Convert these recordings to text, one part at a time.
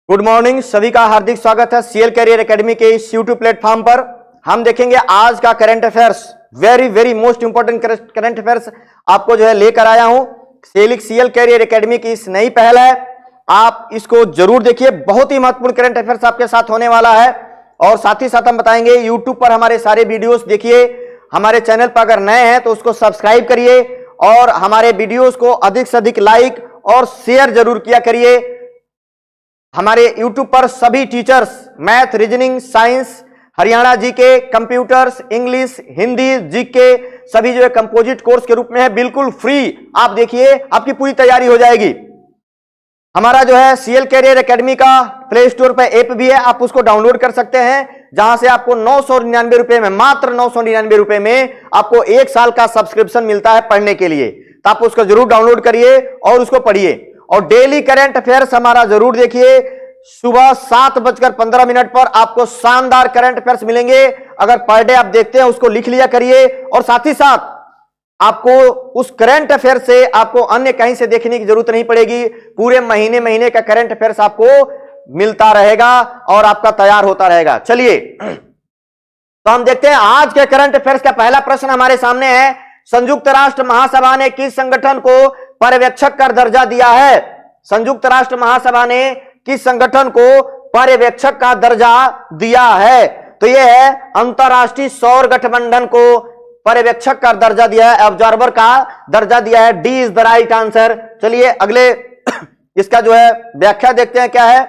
Good morning, सभी का हार्दिक स्वागत है सीएल कैरियर एकेडमी के इस यूट्यूब प्लेटफॉर्म पर। हम देखेंगे आज का current affairs, very very most important current affairs आपको जो है लेकर आया हूं। सीएल कैरियर एकेडमी की इस नई पहल है, आप इसको जरूर देखिए। बहुत ही महत्वपूर्ण करंट अफेयर्स आपके साथ होने वाला है और साथ ही साथ हम बताएंगे यूट्यूब पर हमारे सारे वीडियोस देखिए। हमारे चैनल पर अगर नए हैं तो उसको सब्सक्राइब करिए और हमारे वीडियोस को अधिक से अधिक लाइक और शेयर जरूर किया करिए। हमारे YouTube पर सभी teachers math, reasoning, science, Haryana GK, computers, English, Hindi, GK सभी जो है कंपोजिट कोर्स के रूप में है, बिल्कुल फ्री। आप देखिए, आपकी पूरी तैयारी हो जाएगी। हमारा जो है सीएल कैरियर एकेडमी का प्ले स्टोर पर ऐप भी है, आप उसको डाउनलोड कर सकते हैं, जहां से आपको 999 रुपए में, मात्र 999 रुपए में आपको 1 साल का सब्सक्रिप्शन मिलता है पढ़ने के लिए। तो आप उसको जरूर डाउनलोड करिए और उसको पढ़िए। और डेली करंट अफेयर्स हमारा जरूर देखिए। सुबह 7:15 पर आपको शानदार करंट अफेयर्स मिलेंगे। अगर पर डे आप देखते हैं उसको लिख लिया करिए और साथ ही साथ आपको उस करंट अफेयर से आपको अन्य कहीं से देखने की जरूरत नहीं पड़ेगी। पूरे महीने का करंट अफेयर्स आपको मिलता रहेगा और आपका तैयार होता रहेगा। चलिए तो हम देखते हैं आज के करंट अफेयर्स का पहला प्रश्न हमारे सामने है। संयुक्त राष्ट्र महासभा ने किस संगठन को पर्यवेक्षक का दर्जा दिया है? संयुक्त राष्ट्र महासभा ने किस संगठन को पर्यवेक्षक का दर्जा दिया है? तो यह है अंतरराष्ट्रीय सौर गठबंधन को पर्यवेक्षक का दर्जा दिया है, ऑब्जर्वर का दर्जा दिया है। D is the right answer. चलिए अगले इसका जो है व्याख्या देखते हैं क्या है।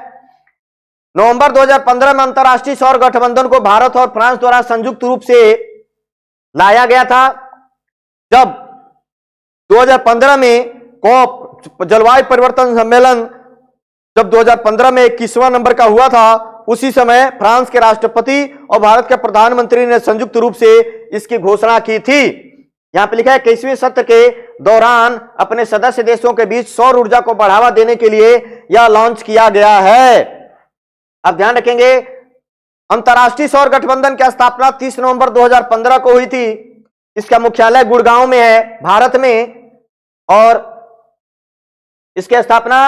नवंबर 2015 में अंतरराष्ट्रीय सौर गठबंधन को भारत और फ्रांस द्वारा संयुक्त रूप से लाया गया था। जब 2015 में कॉप जलवायु परिवर्तन सम्मेलन जब 2015 में 21वां नंबर का हुआ था, उसी समय फ्रांस के राष्ट्रपति और भारत के प्रधानमंत्री ने संयुक्त रूप से इसकी घोषणा की थी। यहां पे लिखा है 21वें सत्र के दौरान अपने सदस्य देशों के बीच सौर ऊर्जा को बढ़ावा देने के लिए यह लॉन्च किया गया है। अब ध्यान रखेंगे, अंतरराष्ट्रीय सौर गठबंधन की स्थापना 30 नवंबर 2015 को हुई थी। इसका मुख्यालय गुड़गांव में है, भारत में। और इसकी स्थापना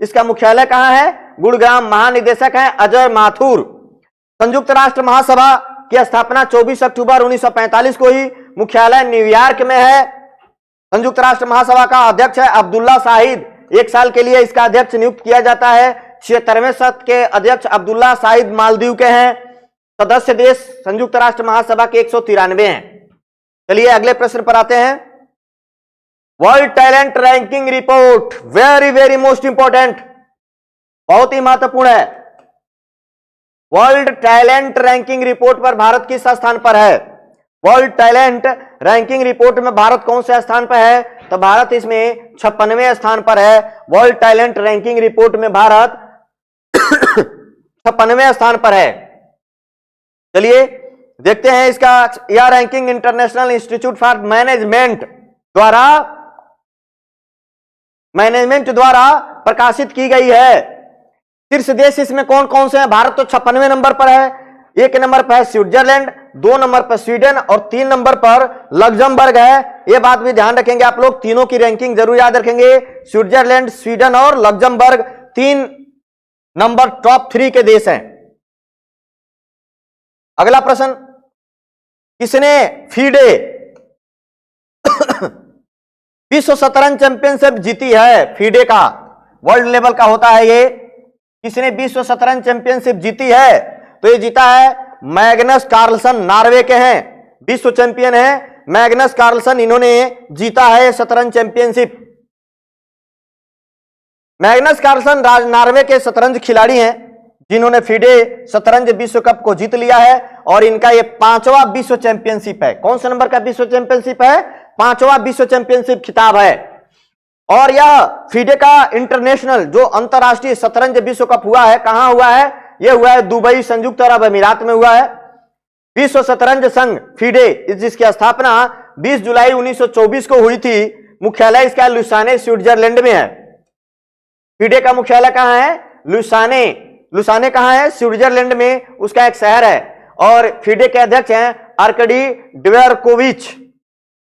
इसका मुख्यालय कहां है? गुड़गांव। महानिदेशक हैं अजय माथुर। संयुक्त राष्ट्र महासभा की स्थापना 24 अक्टूबर 1945 को ही, मुख्यालय न्यूयॉर्क में है। संयुक्त राष्ट्र महासभा का अध्यक्ष है अब्दुल्ला शाहिद। 1 साल के लिए इसका अध्यक्ष नियुक्त किया जाता है। 76वें सत्र के अध्यक्ष अब्दुल्ला शाहिद मालदीव के हैं। सदस्य देश संयुक्त राष्ट्र महासभा के 193 हैं। चलिए अगले प्रश्न पर आते हैं। World talent ranking report, very very most important, बहुत ही महत्वपूर्ण है। वर्ल्ड टैलेंट रैंकिंग रिपोर्ट पर भारत किस स्थान पर है? वर्ल्ड टैलेंट रैंकिंग रिपोर्ट में भारत कौन से स्थान पर है? तो भारत इसमें 56वें स्थान पर है। वर्ल्ड टैलेंट रैंकिंग रिपोर्ट में भारत 56वें स्थान पर है। चलिए देखते हैं इसका। यह ranking international institute for management द्वारा प्रकाशित की गई है। शीर्ष देश इसमें कौन कौन से हैं? भारत तो 56वें नंबर पर है। 1 नंबर पर है स्विट्जरलैंड, 2 नंबर पर स्वीडन और 3 नंबर पर लग्जमबर्ग है। यह बात भी ध्यान रखेंगे आप लोग, तीनों की रैंकिंग जरूर याद रखेंगे। स्विट्जरलैंड, स्वीडन और लग्जमबर्ग 3 नंबर टॉप 3 के देश हैं। अगला प्रश्न, किसने फीडे विश्व शतरंज चैंपियनशिप जीती है? फीडे का वर्ल्ड लेवल का होता है ये। किसने विश्व शतरंज चैंपियनशिप जीती है? तो ये जीता है मैग्नस कार्लसन, नॉर्वे के हैं, विश्व चैंपियन है मैग्नस कार्लसन, इन्होंने जीता है शतरंज चैंपियनशिप। मैग्नस कार्लसन नॉर्वे के शतरंज खिलाड़ी हैं जिन्होंने फीडे शतरंज विश्व कप को जीत लिया है और इनका यह 5वां विश्व चैंपियनशिप है। कौन से नंबर का विश्व चैंपियनशिप है? 5वां विश्व चैंपियनशिप खिताब है। और यह फीडे का इंटरनेशनल जो अंतरराष्ट्रीय शतरंज विश्व कप हुआ है, कहां हुआ है? यह हुआ है दुबई, संयुक्त अरब अमीरात में हुआ है। विश्व शतरंज संघ फीडे, जिसकी स्थापना 20 जुलाई 1924 को हुई थी। मुख्यालय इसका लुसाने, स्विट्जरलैंड में है। फीडे का मुख्यालय कहां है? लुसाने। लुसाने कहां है? स्विट्जरलैंड में उसका एक शहर है। और फीडे के अध्यक्ष हैं आर्कडी ड्वेरकोविच।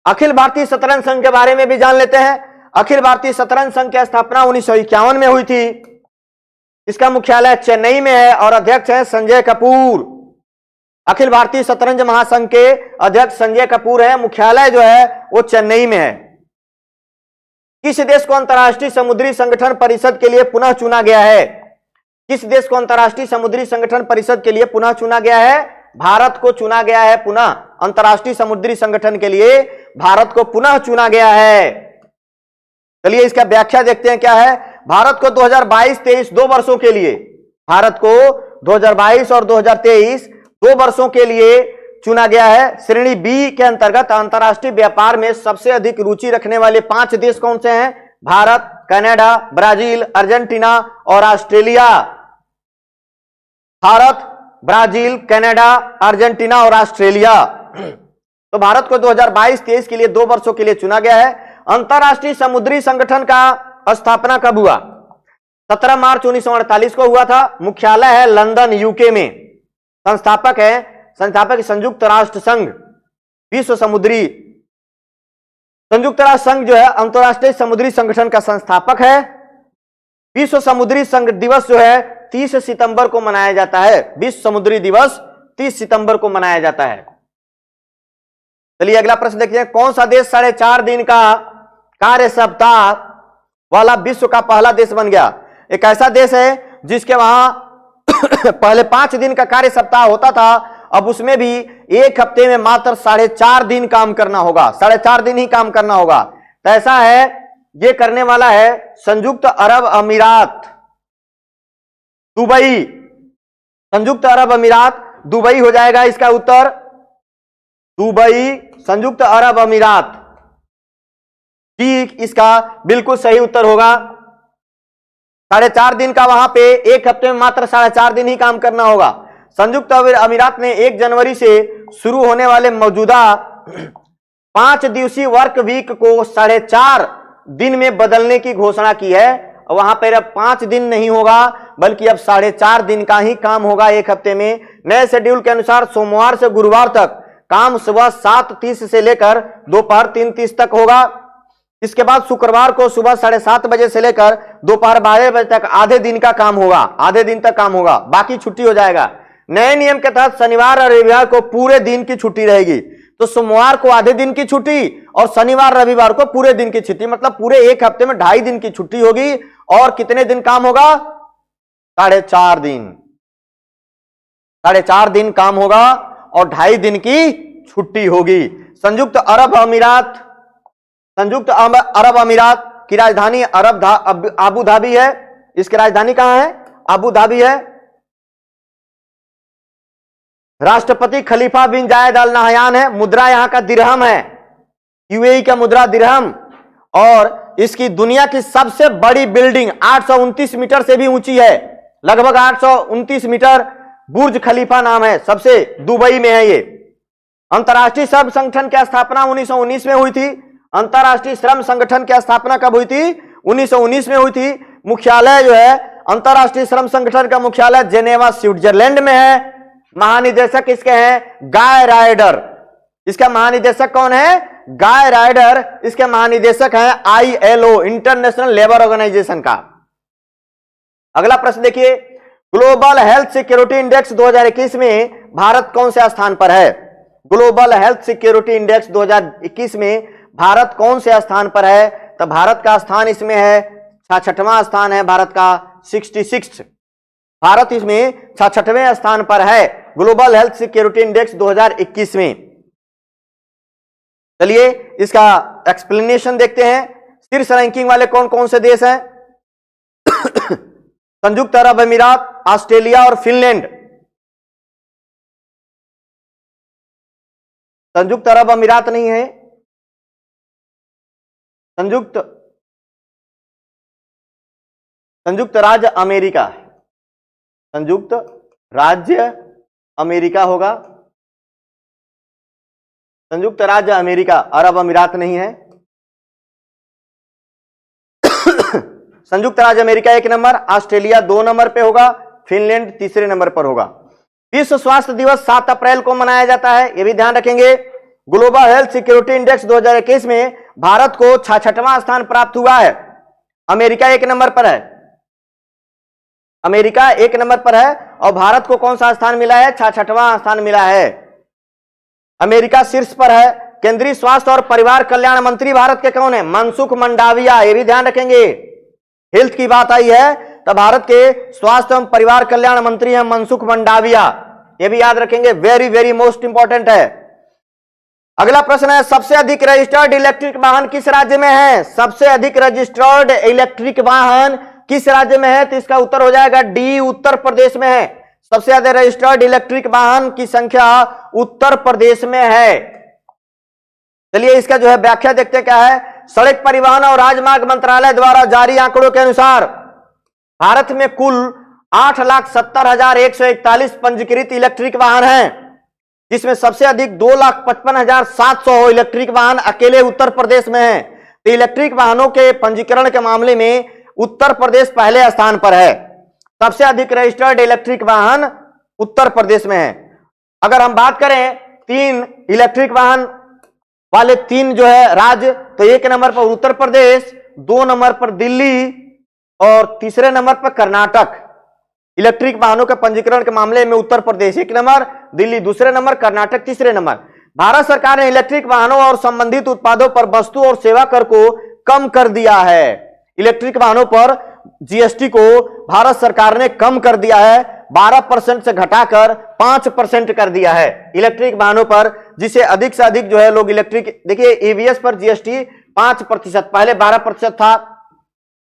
अखिल भारतीय शतरंज संघ के बारे में भी जान लेते हैं। अखिल भारतीय शतरंज संघ की स्थापना 1951 में हुई थी। इसका मुख्यालय चेन्नई में है और अध्यक्ष है संजय कपूर। अखिल भारतीय शतरंज महासंघ के अध्यक्ष संजय कपूर है, मुख्यालय जो है वो चेन्नई में है। किस देश को अंतर्राष्ट्रीय समुद्री संगठन परिषद के लिए पुनः चुना गया है? किस देश को अंतर्राष्ट्रीय समुद्री संगठन परिषद के लिए पुनः चुना गया है? भारत को चुना गया है पुनः, अंतर्राष्ट्रीय समुद्री संगठन के लिए भारत को पुनः चुना गया है। चलिए इसका व्याख्या देखते हैं क्या है। भारत को 2022-23 2 वर्षों के लिए, भारत को 2022 और 2023 2 वर्षों के लिए चुना गया है। श्रेणी बी के अंतर्गत अंतर्राष्ट्रीय व्यापार में सबसे अधिक रुचि रखने वाले 5 देश कौन से हैं? भारत, कनाडा, ब्राजील, अर्जेंटीना और Australia. Bharat, Brazil, Canada, Argentina और ऑस्ट्रेलिया। तो भारत को 2022-23 के लिए 2 वर्षों के लिए चुना गया है। अंतर्राष्ट्रीय समुद्री संगठन का स्थापना कब हुआ? 17 मार्च 1948 को हुआ था। मुख्यालय है लंदन, यूके में। संस्थापक संयुक्त राष्ट्र संघ, विश्व समुद्री संयुक्त राष्ट्र संघ जो है अंतर्राष्ट्रीय समुद्री संगठन का संस्थापक है। विश्व समुद्री संघ दिवस जो है 30 सितंबर को मनाया जाता है। विश्व समुद्री दिवस 30 सितंबर को मनाया जाता है। चलिए अगला प्रश्न देखिए, कौन सा देश 4.5 दिन का कार्य सप्ताह वाला विश्व का पहला देश बन गया? एक ऐसा देश है जिसके वहां पहले 5 दिन का कार्य सप्ताह होता था, अब उसमें भी एक हफ्ते में मात्र 4.5 दिन काम करना होगा, 4.5 दिन ही काम करना होगा। तो ऐसा है, ये करने वाला है संयुक्त अरब अमीरात, दुबई। संयुक्त अरब अमीरात, दुबई हो जाएगा इसका उत्तर। दुबई, संयुक्त अरब अमीरात, ठीक इसका बिल्कुल सही उत्तर होगा। 4.5 दिन का वहां पे एक हफ्ते में मात्र 4.5 दिन ही काम करना होगा। संयुक्त अमीरात ने 1 जनवरी से शुरू होने वाले मौजूदा 5 दिवसीय वर्क वीक को 4.5 दिन में बदलने की घोषणा की है। वहां पर अब 5 दिन नहीं होगा बल्कि अब 4.5 दिन का ही काम होगा एक हफ्ते में। नए शेड्यूल के अनुसार सोमवार से गुरुवार तक काम सुबह 7:30 से लेकर दोपहर 3:30 तक होगा। इसके बाद शुक्रवार को सुबह 7:30 बजे से लेकर दोपहर 12 बजे तक आधे दिन का काम होगा, आधे दिन तक काम होगा, बाकी छुट्टी हो जाएगा। नए नियम के तहत शनिवार और रविवार को पूरे दिन की छुट्टी रहेगी। तो सोमवार को आधे दिन की छुट्टी और शनिवार रविवार को पूरे दिन की छुट्टी, मतलब पूरे एक हफ्ते में 2.5 दिन की छुट्टी होगी। और कितने दिन काम होगा? 4.5 दिन। 4.5 दिन काम होगा और 2.5 दिन की छुट्टी होगी। संयुक्त अरब अमीरात की राजधानी अबू धाबी है। इसकी राजधानी कहां है? अबू धाबी है। राष्ट्रपति खलीफा बिन जायद अल नहयान है। मुद्रा यहां का दिरहम है, यूएई का मुद्रा दिरहम। और इसकी दुनिया की सबसे बड़ी बिल्डिंग 829 मीटर से भी ऊंची है, लगभग 829 मीटर, बुर्ज खलीफा नाम है, सबसे दुबई में है ये। अंतर्राष्ट्रीय श्रम संगठन की स्थापना 1919 में हुई थी। अंतर्राष्ट्रीय श्रम संगठन की स्थापना कब हुई थी? 1919 में हुई थी। मुख्यालय जो है अंतर्राष्ट्रीय श्रम संगठन का मुख्यालय जेनेवा, स्विट्जरलैंड में है। महानिदेशक इसके हैं गाय राइडर। इसका महानिदेशक कौन है? गाय राइडर। इसके महानिदेशक हैं ILO, इंटरनेशनल लेबर ऑर्गेनाइजेशन का। अगला प्रश्न देखिए, ग्लोबल हेल्थ सिक्योरिटी इंडेक्स 2021 में भारत कौन से स्थान पर है? ग्लोबल हेल्थ सिक्योरिटी इंडेक्स 2021 में भारत कौन से स्थान पर है? तो भारत का स्थान इसमें है 66वां स्थान है, भारत का 66। भारत इसमें 66वें स्थान पर है ग्लोबल हेल्थ सिक्योरिटी इंडेक्स 2021 में। चलिए इसका एक्सप्लेनेशन देखते हैं। शीर्ष रैंकिंग वाले कौन कौन से देश हैं? संयुक्त अरब अमीरात, ऑस्ट्रेलिया और फिनलैंड। संयुक्त अरब अमीरात नहीं है, संयुक्त राज्य अमेरिका, संयुक्त राज्य अमेरिका होगा। संयुक्त राज्य अमेरिका, अरब अमीरात नहीं है। संयुक्त राज्य अमेरिका 1 नंबर, ऑस्ट्रेलिया 2 नंबर पे होगा, फिनलैंड तीसरे नंबर पर होगा। विश्व स्वास्थ्य दिवस 7 अप्रैल को मनाया जाता है, यह भी ध्यान रखेंगे। ग्लोबल हेल्थ सिक्योरिटी इंडेक्स 2021 में भारत को 66वां स्थान प्राप्त हुआ है। अमेरिका 1 नंबर पर है। अमेरिका 1 नंबर पर है और भारत को कौन सा स्थान मिला है? 66वां स्थान मिला है। अमेरिका शीर्ष पर है। केंद्रीय स्वास्थ्य और परिवार कल्याण मंत्री भारत के कौन है? मनसुख मंडाविया। ये भी ध्यान रखेंगे, हेल्थ की बात आई है तो भारत के स्वास्थ्य एवं परिवार कल्याण मंत्री हैं मनसुख मंडाविया। ये भी याद रखेंगे, वेरी वेरी मोस्ट इंपॉर्टेंट है। अगला प्रश्न है, सबसे अधिक रजिस्टर्ड इलेक्ट्रिक वाहन किस राज्य में है? सबसे अधिक रजिस्टर्ड इलेक्ट्रिक वाहन किस राज्य में है? तो इसका उत्तर हो जाएगा डी, उत्तर प्रदेश में है। सबसे ज्यादा रजिस्टर्ड इलेक्ट्रिक वाहन की संख्या उत्तर प्रदेश में है। चलिए इसका जो है व्याख्या देखते क्या है। सड़क परिवहन और राजमार्ग मंत्रालय द्वारा जारी आंकड़ों के अनुसार भारत में कुल 8,70,141 पंजीकृत इलेक्ट्रिक वाहन हैं, जिसमें सबसे अधिक 2,55,700 इलेक्ट्रिक वाहन अकेले उत्तर प्रदेश में हैं। तो इलेक्ट्रिक वाहनों के पंजीकरण के मामले में उत्तर प्रदेश पहले स्थान पर है। सबसे अधिक रजिस्टर्ड इलेक्ट्रिक वाहन उत्तर प्रदेश में है। अगर हम बात करें 3 इलेक्ट्रिक वाहन वाले 3 जो है राज्य, तो 1 नंबर पर उत्तर प्रदेश, 2 नंबर पर दिल्ली और तीसरे नंबर पर कर्नाटक। इलेक्ट्रिक वाहनों के पंजीकरण के मामले में उत्तर प्रदेश 1 नंबर, दिल्ली दूसरे नंबर, कर्नाटक तीसरे नंबर। भारत सरकार ने इलेक्ट्रिक वाहनों और संबंधित उत्पादों पर वस्तु और सेवा कर को कम कर दिया है। इलेक्ट्रिक वाहनों पर जीएसटी को भारत सरकार ने कम कर दिया है, 12% से घटाकर 5% कर दिया है इलेक्ट्रिक वाहनों पर, जिसे अधिक से अधिक जो है लोग इलेक्ट्रिक, देखिए ईवीएस पर जीएसटी 5%, पहले 12% था।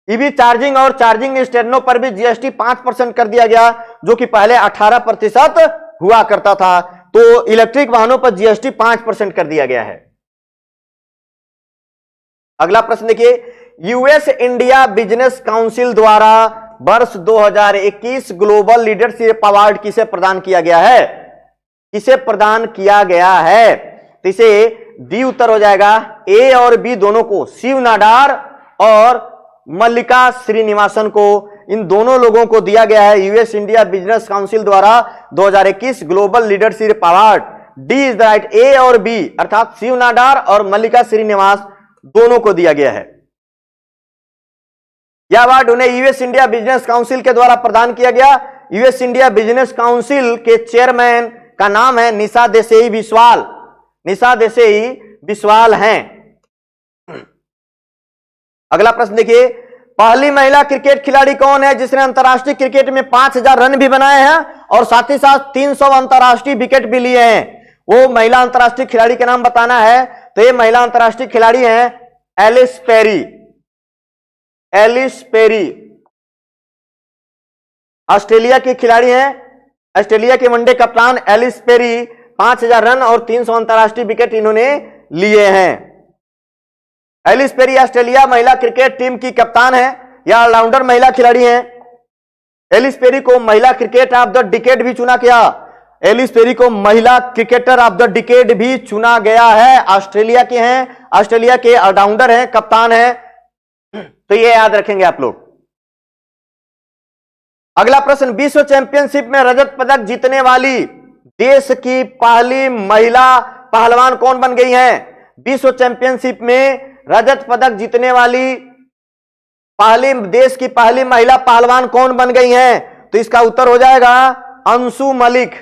ईवी चार्जिंग और चार्जिंग स्टेशनों पर भी जीएसटी 5% कर दिया गया, जो कि पहले 18% हुआ करता था। तो इलेक्ट्रिक वाहनों पर जीएसटी 5% कर दिया गया है। अगला प्रश्न देखिए, यूएस इंडिया बिजनेस काउंसिल द्वारा वर्ष 2021 ग्लोबल लीडरशिप अवार्ड किसे प्रदान किया गया है? किसे प्रदान किया गया है? तो इसे डी उत्तर हो जाएगा। ए और बी दोनों को, शिव नाडार और मल्लिका श्रीनिवासन को, इन दोनों लोगों को दिया गया है यूएस इंडिया बिजनेस काउंसिल द्वारा 2021 global leadership award. D is the right. A और बी अर्थात शिव नाडार और मल्लिका श्रीनिवास दोनों को दिया गया है। यह अवार्ड उन्हें यूएस इंडिया बिजनेस काउंसिल के द्वारा प्रदान किया गया। यूएस इंडिया बिजनेस काउंसिल के चेयरमैन का नाम है निशा देसाई बिस्वाल। निशा देसाई बिस्वाल हैं। अगला प्रश्न देखिए, पहली महिला क्रिकेट खिलाड़ी कौन है जिसने अंतरराष्ट्रीय क्रिकेट में 5,000 रन भी बनाए हैं और साथ ही साथ 300 अंतरराष्ट्रीय विकेट भी लिए हैं? वो महिला अंतरराष्ट्रीय खिलाड़ी के नाम बताना है। तो ये महिला अंतरराष्ट्रीय खिलाड़ी हैं Ellyse Perry. Ellyse Perry Australia की खिलाड़ी हैं। ऑस्ट्रेलिया के वनडे कप्तान एलिस पेरी 5,000 रन और 300 अंतरराष्ट्रीय विकेट इन्होंने लिए हैं। एलिस पेरी ऑस्ट्रेलिया महिला क्रिकेट टीम की कप्तान है या ऑलराउंडर महिला खिलाड़ी हैं। एलिस पेरी को महिला क्रिकेट ऑफ द डिकेड भी चुना गया। एलिस पेरी को महिला क्रिकेटर ऑफ द डिकेड भी चुना गया है। ऑस्ट्रेलिया के हैं, ऑस्ट्रेलिया के ऑलराउंडर हैं, कप्तान हैं। तो ये याद रखेंगे आप लोग। अगला प्रश्न, विश्व चैंपियनशिप में रजत पदक जीतने वाली देश की पहली महिला पहलवान कौन बन गई हैं? विश्व चैंपियनशिप में रजत पदक जीतने वाली देश की पहली महिला पहलवान कौन बन गई हैं? तो इसका उत्तर हो जाएगा अंशु मलिक।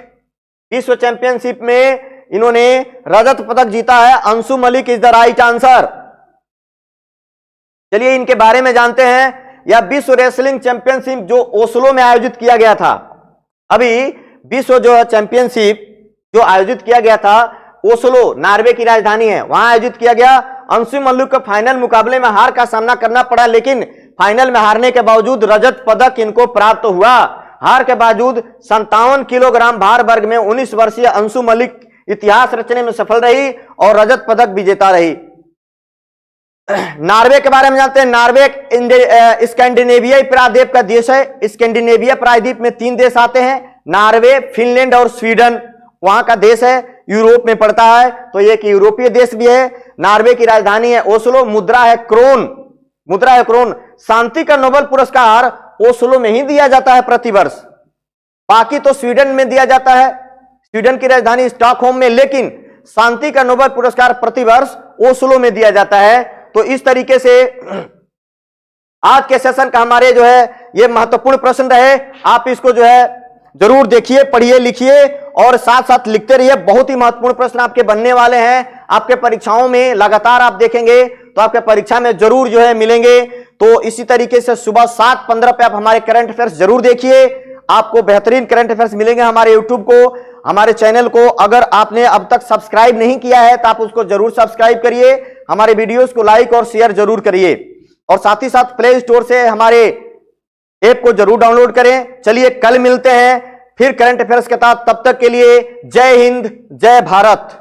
विश्व चैंपियनशिप में इन्होंने रजत पदक जीता है। Anshu Malik is the right answer. चलिए इनके बारे में जानते हैं। यह विश्व रेसलिंग चैंपियनशिप जो ओस्लो में आयोजित किया गया था, अभी विश्व जो है चैंपियनशिप जो आयोजित किया गया था ओस्लो, नॉर्वे की राजधानी है, वहां आयोजित किया गया। अंशु मलिक को फाइनल मुकाबले में हार का सामना करना पड़ा, लेकिन फाइनल में हारने के बावजूद रजत पदक इनको प्राप्त हुआ। हार के बावजूद 57 किलोग्राम भार वर्ग में 19 वर्षीय अंशु मलिक इतिहास रचने में सफल रही और रजत पदक विजेता रही। नॉर्वे के बारे में जानते हैं। नॉर्वे स्कैंडिनेवियाई प्रायद्वीप का देश है। स्कैंडिनेविया प्रायद्वीप में 3 देश आते हैं, नॉर्वे, फिनलैंड और स्वीडन वहां का देश है, यूरोप में पड़ता है। तो ये एक यूरोपीय देश भी है। नॉर्वे की राजधानी है ओस्लो। मुद्रा है क्रोन। मुद्रा है क्रोन। शांति का नोबेल पुरस्कार ओस्लो में ही दिया जाता है प्रतिवर्ष, बाकी तो स्वीडन में दिया जाता है, स्वीडन की राजधानी स्टॉकहोम में, लेकिन शांति का नोबेल पुरस्कार प्रतिवर्ष ओस्लो में दिया जाता है। तो इस तरीके से आज के सेशन का हमारे जो है ये महत्वपूर्ण प्रश्न रहे, आप इसको जो है जरूर देखिए, पढ़िए, लिखिए और साथ साथ लिखते रहिए। बहुत ही महत्वपूर्ण प्रश्न आपके बनने वाले हैं, आपके परीक्षाओं में लगातार आप देखेंगे तो आपके परीक्षा में जरूर जो है मिलेंगे। तो इसी तरीके से सुबह 7:15 पे आप हमारे करंट अफेयर्स जरूर देखिए, आपको बेहतरीन करंट अफेयर्स मिलेंगे हमारे यूट्यूब को, हमारे चैनल को। अगर आपने अब तक सब्सक्राइब नहीं किया है तो आप उसको जरूर सब्सक्राइब करिए, हमारे वीडियोस को लाइक और शेयर जरूर करिए और साथ ही साथ प्ले स्टोर से हमारे ऐप को जरूर डाउनलोड करें। चलिए कल मिलते हैं फिर करंट अफेयर्स के साथ, तब तक के लिए जय हिंद, जय भारत।